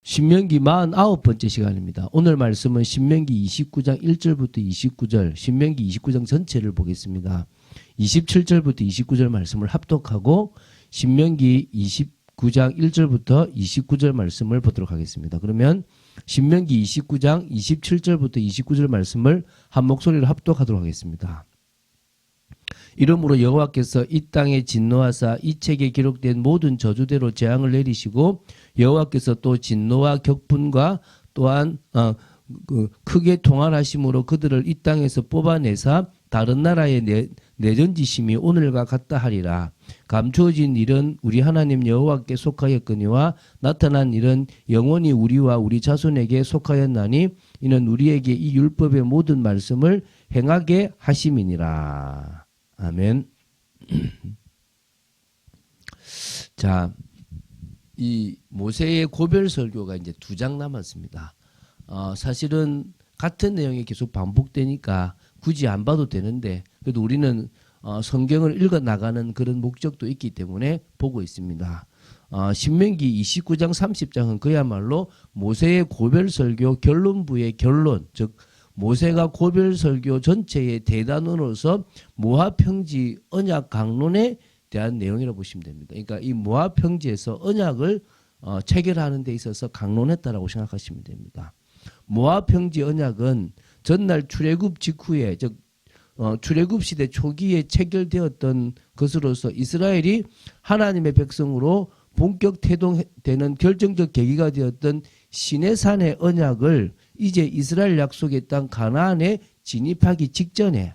신명기 49번째 시간입니다. 오늘 말씀은 신명기 29장 1절부터 29절, 신명기 29장 전체를 보겠습니다. 27절부터 29절 말씀을 합독하고 신명기 29장 1절부터 29절 말씀을 보도록 하겠습니다. 그러면 신명기 29장 27절부터 29절 말씀을 한 목소리로 합독하도록 하겠습니다. 이러므로 여호와께서 이 땅에 진노하사 이 책에 기록된 모든 저주대로 재앙을 내리시고 여호와께서 또 진노와 격분과 또한 크게 통할하심으로 그들을 이 땅에서 뽑아내사 다른 나라에 내던지심이 오늘과 같다 하리라. 감추어진 일은 우리 하나님 여호와께 속하였거니와 나타난 일은 영원히 우리와 우리 자손에게 속하였나니 이는 우리에게 이 율법의 모든 말씀을 행하게 하심이니라. 아멘. 자, 이 모세의 고별 설교가 이제 2장 남았습니다. 사실은 같은 내용이 계속 반복되니까 굳이 안 봐도 되는데 그래도 우리는 성경을 읽어 나가는 그런 목적도 있기 때문에 보고 있습니다. 신명기 29장 30장은 그야말로 모세의 고별 설교 결론부의 결론, 즉 모세가 고별 설교 전체의 대단원으로서 모압 평지 언약 강론에 대한 내용이라고 보시면 됩니다. 그러니까 이 모압 평지에서 언약을 체결하는 데 있어서 강론했다라고 생각하시면 됩니다. 모압 평지 언약은 전날 출애굽 직후에 즉 출애굽 시대 초기에 체결되었던 것으로서 이스라엘이 하나님의 백성으로 본격 태동되는 결정적 계기가 되었던 시내산의 언약을 이제 이스라엘 약속의 땅 가나안에 진입하기 직전에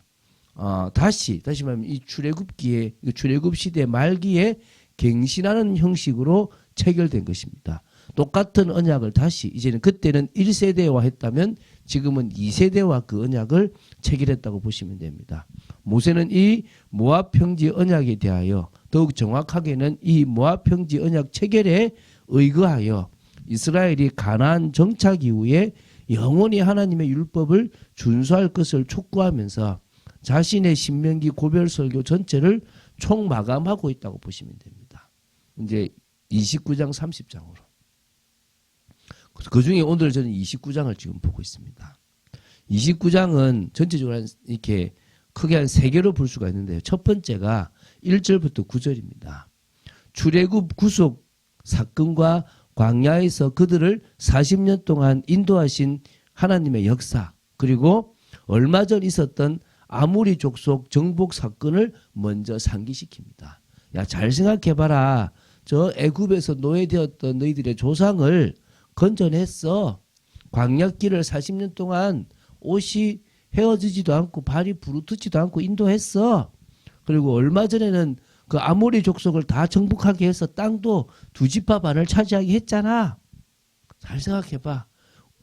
다시 말하면 이 출애굽 시대 말기에 갱신하는 형식으로 체결된 것입니다. 똑같은 언약을 다시 이제는 그때는 1세대화 했다면 지금은 2세대와 그 언약을 체결했다고 보시면 됩니다. 모세는 이 모압 평지 언약에 대하여 더욱 정확하게는 이 모압 평지 언약 체결에 의거하여 이스라엘이 가나안 정착 이후에 영원히 하나님의 율법을 준수할 것을 촉구하면서 자신의 신명기 고별 설교 전체를 총 마감하고 있다고 보시면 됩니다. 이제 29장 30장으로. 그 중에 오늘 저는 29장을 지금 보고 있습니다. 29장은 전체적으로 이렇게 크게 한 3개로 볼 수가 있는데요. 첫 번째가 1절부터 9절입니다. 출애굽 구속 사건과 광야에서 그들을 40년 동안 인도하신 하나님의 역사, 그리고 얼마 전 있었던 아모리 족속 정복 사건을 먼저 상기시킵니다. 야, 잘 생각해봐라. 저 애굽에서 노예되었던 너희들의 조상을 건져냈어. 광야길을 40년 동안 옷이 헤어지지도 않고 발이 부르트지도 않고 인도했어. 그리고 얼마 전에는 그 아모리 족속을 다 정복하게 해서 땅도 2지파 반을 차지하게 했잖아. 잘 생각해봐.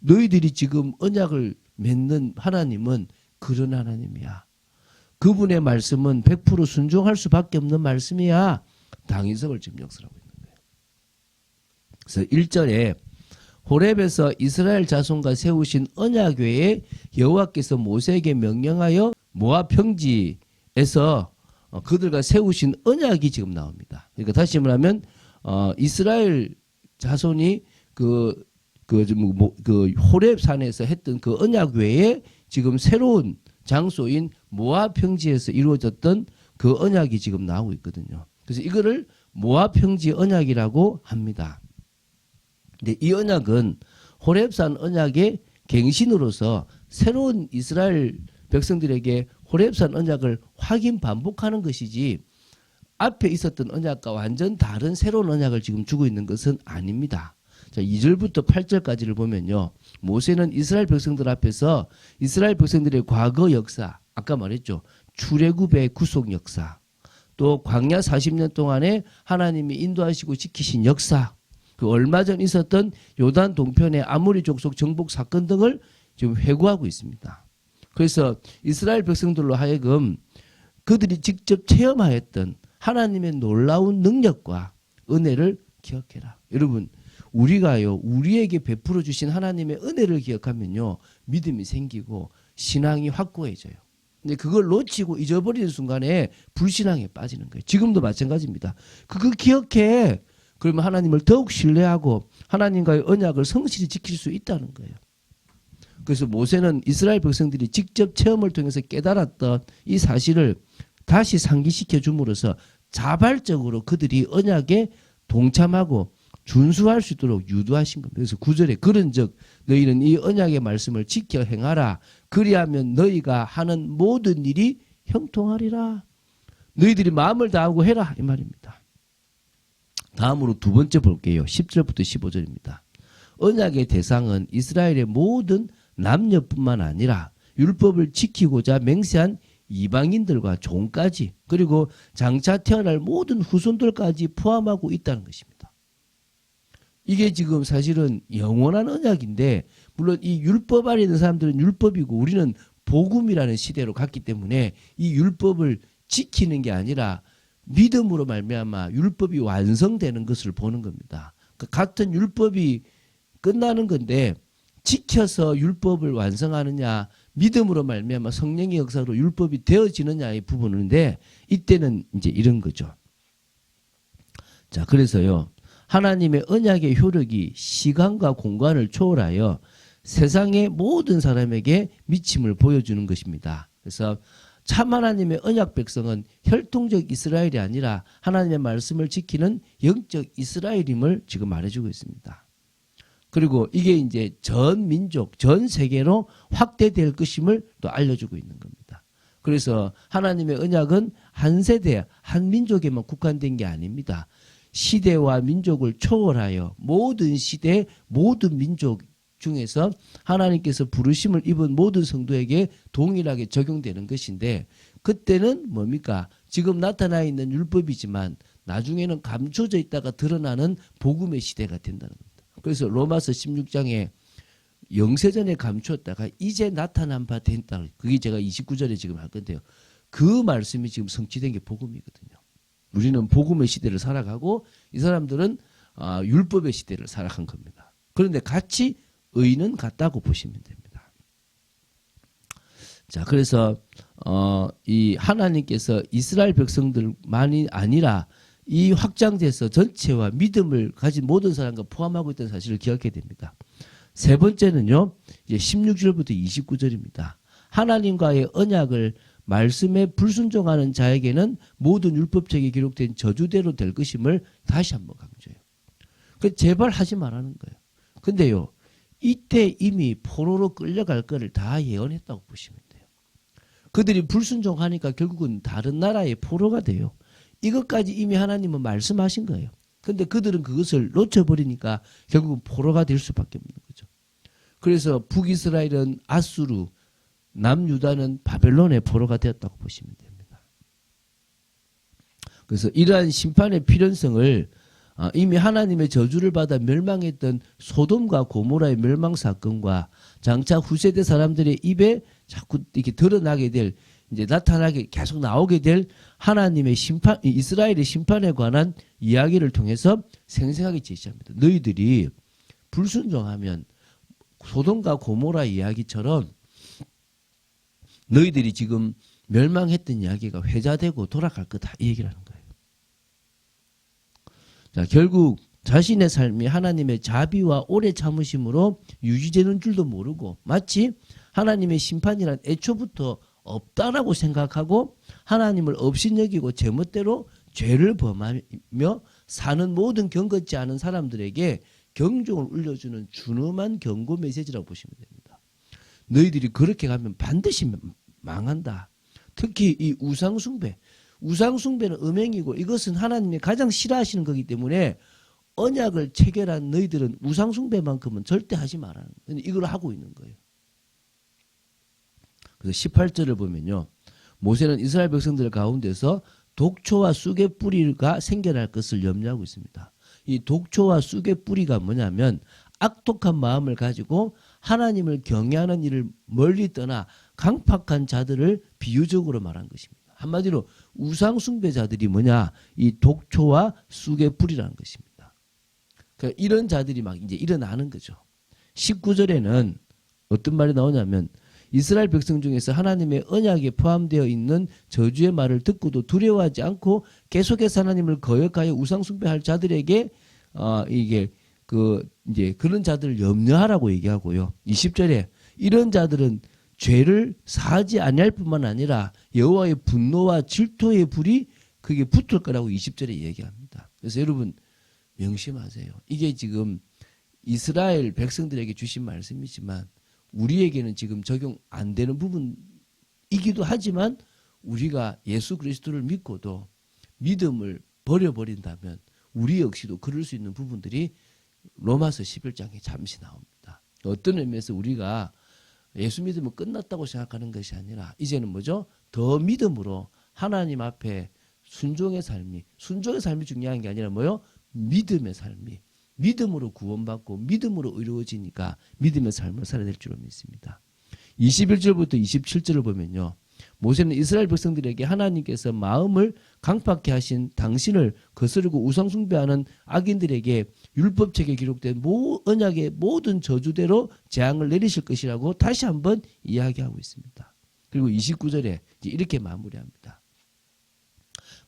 너희들이 지금 언약을 맺는 하나님은 그런 하나님이야. 그분의 말씀은 100% 순종할 수밖에 없는 말씀이야. 당위성을 지금 역설하고 있는 거예요. 그래서 1절에 호렙에서 이스라엘 자손과 세우신 언약 외에 여호와께서 모세에게 명령하여 모압 평지에서 그들과 세우신 언약이 지금 나옵니다. 그러니까 다시 말하면 이스라엘 자손이 그 호렙 산에서 했던 그 언약 외에 지금 새로운 장소인 모압 평지에서 이루어졌던 그 언약이 지금 나오고 있거든요. 그래서 이거를 모압 평지 언약이라고 합니다. 근데 이 언약은 호렙산 언약의 갱신으로서 새로운 이스라엘 백성들에게 호렙산 언약을 확인 반복하는 것이지 앞에 있었던 언약과 완전 다른 새로운 언약을 지금 주고 있는 것은 아닙니다. 자, 2절부터 8절까지를 보면요. 모세는 이스라엘 백성들 앞에서 이스라엘 백성들의 과거 역사, 아까 말했죠. 출애굽의 구속 역사, 또 광야 40년 동안에 하나님이 인도하시고 지키신 역사, 그 얼마 전 있었던 요단 동편의 아모리 족속 정복 사건 등을 지금 회고하고 있습니다. 그래서 이스라엘 백성들로 하여금 그들이 직접 체험하였던 하나님의 놀라운 능력과 은혜를 기억해라. 여러분, 우리가요, 우리에게 베풀어 주신 하나님의 은혜를 기억하면요, 믿음이 생기고 신앙이 확고해져요. 근데 그걸 놓치고 잊어버리는 순간에 불신앙에 빠지는 거예요. 지금도 마찬가지입니다. 그거 기억해. 그러면 하나님을 더욱 신뢰하고 하나님과의 언약을 성실히 지킬 수 있다는 거예요. 그래서 모세는 이스라엘 백성들이 직접 체험을 통해서 깨달았던 이 사실을 다시 상기시켜 줌으로써 자발적으로 그들이 언약에 동참하고 준수할 수 있도록 유도하신 겁니다. 그래서 9절에 그런즉 너희는 이 언약의 말씀을 지켜 행하라. 그리하면 너희가 하는 모든 일이 형통하리라. 너희들이 마음을 다하고 해라 이 말입니다. 다음으로 두 번째 볼게요. 10절부터 15절입니다. 언약의 대상은 이스라엘의 모든 남녀뿐만 아니라 율법을 지키고자 맹세한 이방인들과 종까지 그리고 장차 태어날 모든 후손들까지 포함하고 있다는 것입니다. 이게 지금 사실은 영원한 언약인데 물론 이 율법 아래 있는 사람들은 율법이고 우리는 복음이라는 시대로 갔기 때문에 이 율법을 지키는 게 아니라 믿음으로 말미암아 율법이 완성되는 것을 보는 겁니다. 같은 율법이 끝나는 건데 지켜서 율법을 완성하느냐 믿음으로 말미암아 성령의 역사로 율법이 되어지느냐의 부분인데 이때는 이제 이런 거죠. 자, 그래서요. 하나님의 언약의 효력이 시간과 공간을 초월하여 세상의 모든 사람에게 미침을 보여주는 것입니다. 그래서 참 하나님의 언약 백성은 혈통적 이스라엘이 아니라 하나님의 말씀을 지키는 영적 이스라엘임을 지금 말해주고 있습니다. 그리고 이게 이제 전 민족, 전 세계로 확대될 것임을 또 알려주고 있는 겁니다. 그래서 하나님의 언약은 한 세대, 한 민족에만 국한된 게 아닙니다. 시대와 민족을 초월하여 모든 시대, 모든 민족 중에서 하나님께서 부르심을 입은 모든 성도에게 동일하게 적용되는 것인데 그때는 뭡니까? 지금 나타나 있는 율법이지만 나중에는 감춰져 있다가 드러나는 복음의 시대가 된다는 겁니다. 그래서 로마서 16장에 영세전에 감추었다가 이제 나타난 바 된다. 그게 제가 29절에 지금 할 건데요. 그 말씀이 지금 성취된 게 복음이거든요. 우리는 복음의 시대를 살아가고 이 사람들은 율법의 시대를 살아간 겁니다. 그런데 같이 의는 같다고 보시면 됩니다. 자, 그래서 이 하나님께서 이스라엘 백성들만이 아니라 이 확장돼서 전체와 믿음을 가진 모든 사람과 포함하고 있다는 사실을 기억해야 됩니다. 세 번째는요, 이제 16절부터 29절입니다. 하나님과의 언약을 말씀에 불순종하는 자에게는 모든 율법책에 기록된 저주대로 될 것임을 다시 한번 강조해요. 제발 하지 말라는 거예요. 근데요, 이때 이미 포로로 끌려갈 거를 다 예언했다고 보시면 돼요. 그들이 불순종하니까 결국은 다른 나라의 포로가 돼요. 이것까지 이미 하나님은 말씀하신 거예요. 근데 그들은 그것을 놓쳐버리니까 결국은 포로가 될 수밖에 없는 거죠. 그래서 북이스라엘은 아수르, 남유다는 바벨론의 포로가 되었다고 보시면 됩니다. 그래서 이러한 심판의 필연성을 이미 하나님의 저주를 받아 멸망했던 소돔과 고모라의 멸망 사건과 장차 후세대 사람들의 입에 자꾸 이렇게 드러나게 될 이제 나타나게 계속 나오게 될 하나님의 심판, 이스라엘의 심판에 관한 이야기를 통해서 생생하게 제시합니다. 너희들이 불순종하면 소돔과 고모라 이야기처럼 너희들이 지금 멸망했던 이야기가 회자되고 돌아갈 거다 이 얘기를 하는 거예요. 자, 결국 자신의 삶이 하나님의 자비와 오래 참으심으로 유지되는 줄도 모르고 마치 하나님의 심판이란 애초부터 없다라고 생각하고 하나님을 업신여기고 제멋대로 죄를 범하며 사는 모든 경건치 않은 사람들에게 경종을 울려주는 준엄한 경고 메시지라고 보시면 됩니다. 너희들이 그렇게 가면 반드시 망한다. 특히 이 우상숭배. 우상숭배는 음행이고 이것은 하나님이 가장 싫어하시는 거기 때문에 언약을 체결한 너희들은 우상숭배만큼은 절대 하지 말라는 거예요. 이걸 하고 있는 거예요. 그래서 18절을 보면요. 모세는 이스라엘 백성들 가운데서 독초와 쑥의 뿌리가 생겨날 것을 염려하고 있습니다. 이 독초와 쑥의 뿌리가 뭐냐면 악독한 마음을 가지고 하나님을 경외하는 일을 멀리 떠나 강팍한 자들을 비유적으로 말한 것입니다. 한마디로 우상 숭배자들이 뭐냐? 이 독초와 쑥의 뿌리라는 것입니다. 그러니까 이런 자들이 막 이제 일어나는 거죠. 19절에는 어떤 말이 나오냐면 이스라엘 백성 중에서 하나님의 언약에 포함되어 있는 저주의 말을 듣고도 두려워하지 않고 계속해서 하나님을 거역하여 우상 숭배할 자들에게 이게 이제 그런 자들을 염려하라고 얘기하고요. 20절에 이런 자들은 죄를 사하지 아니할 뿐만 아니라 여호와의 분노와 질투의 불이 그게 붙을 거라고 20절에 얘기합니다. 그래서 여러분 명심하세요. 이게 지금 이스라엘 백성들에게 주신 말씀이지만 우리에게는 지금 적용 안 되는 부분이기도 하지만 우리가 예수 그리스도를 믿고도 믿음을 버려버린다면 우리 역시도 그럴 수 있는 부분들이 로마서 11장에 잠시 나옵니다. 어떤 의미에서 우리가 예수 믿으면 끝났다고 생각하는 것이 아니라 이제는 뭐죠? 더 믿음으로 하나님 앞에 순종의 삶이 중요한 게 아니라 뭐요? 믿음의 삶이 믿음으로 구원받고 믿음으로 이루어지니까 믿음의 삶을 살아야 될 줄로 믿습니다. 21절부터 27절을 보면요. 모세는 이스라엘 백성들에게 하나님께서 마음을 강팍케 하신 당신을 거스르고 우상 숭배하는 악인들에게 율법책에 기록된 언약의 모든 저주대로 재앙을 내리실 것이라고 다시 한번 이야기하고 있습니다. 그리고 29절에 이렇게 마무리합니다.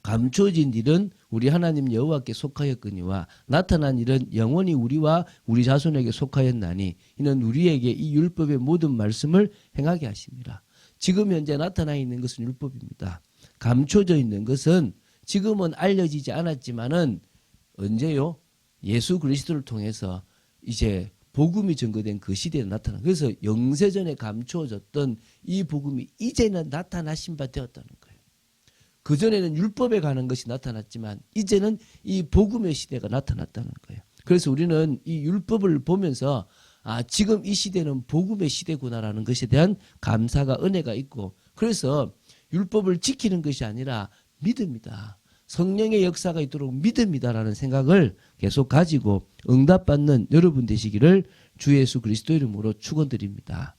감춰진 일은 우리 하나님 여호와께 속하였거니와 나타난 일은 영원히 우리와 우리 자손에게 속하였나니 이는 우리에게 이 율법의 모든 말씀을 행하게 하심이라. 지금 현재 나타나 있는 것은 율법입니다. 감춰져 있는 것은 지금은 알려지지 않았지만은 언제요? 예수 그리스도를 통해서 이제 복음이 증거된 그 시대에 나타나. 그래서 영세전에 감추어졌던 이 복음이 이제는 나타나신 바 되었다는 거예요. 그전에는 율법에 관한 것이 나타났지만 이제는 이 복음의 시대가 나타났다는 거예요. 그래서 우리는 이 율법을 보면서 지금 이 시대는 복음의 시대구나라는 것에 대한 감사가 은혜가 있고 그래서 율법을 지키는 것이 아니라 믿음이다. 성령의 역사가 있도록 믿음이다라는 생각을 계속 가지고 응답받는 여러분 되시기를 주 예수 그리스도 이름으로 축원드립니다.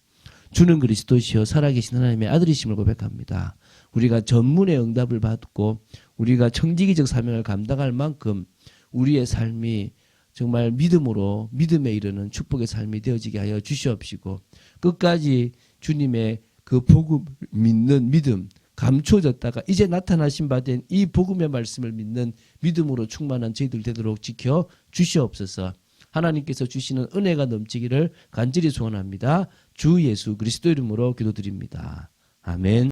주는 그리스도시요 살아계신 하나님의 아들이심을 고백합니다. 우리가 전문의 응답을 받고 우리가 청지기적 사명을 감당할 만큼 우리의 삶이 정말 믿음으로 믿음에 이르는 축복의 삶이 되어지게 하여 주시옵시고 끝까지 주님의 그 복음 믿는 믿음 감춰졌다가 이제 나타나신 바 된 이 복음의 말씀을 믿는 믿음으로 충만한 저희들 되도록 지켜 주시옵소서. 하나님께서 주시는 은혜가 넘치기를 간절히 소원합니다. 주 예수 그리스도 이름으로 기도드립니다. 아멘.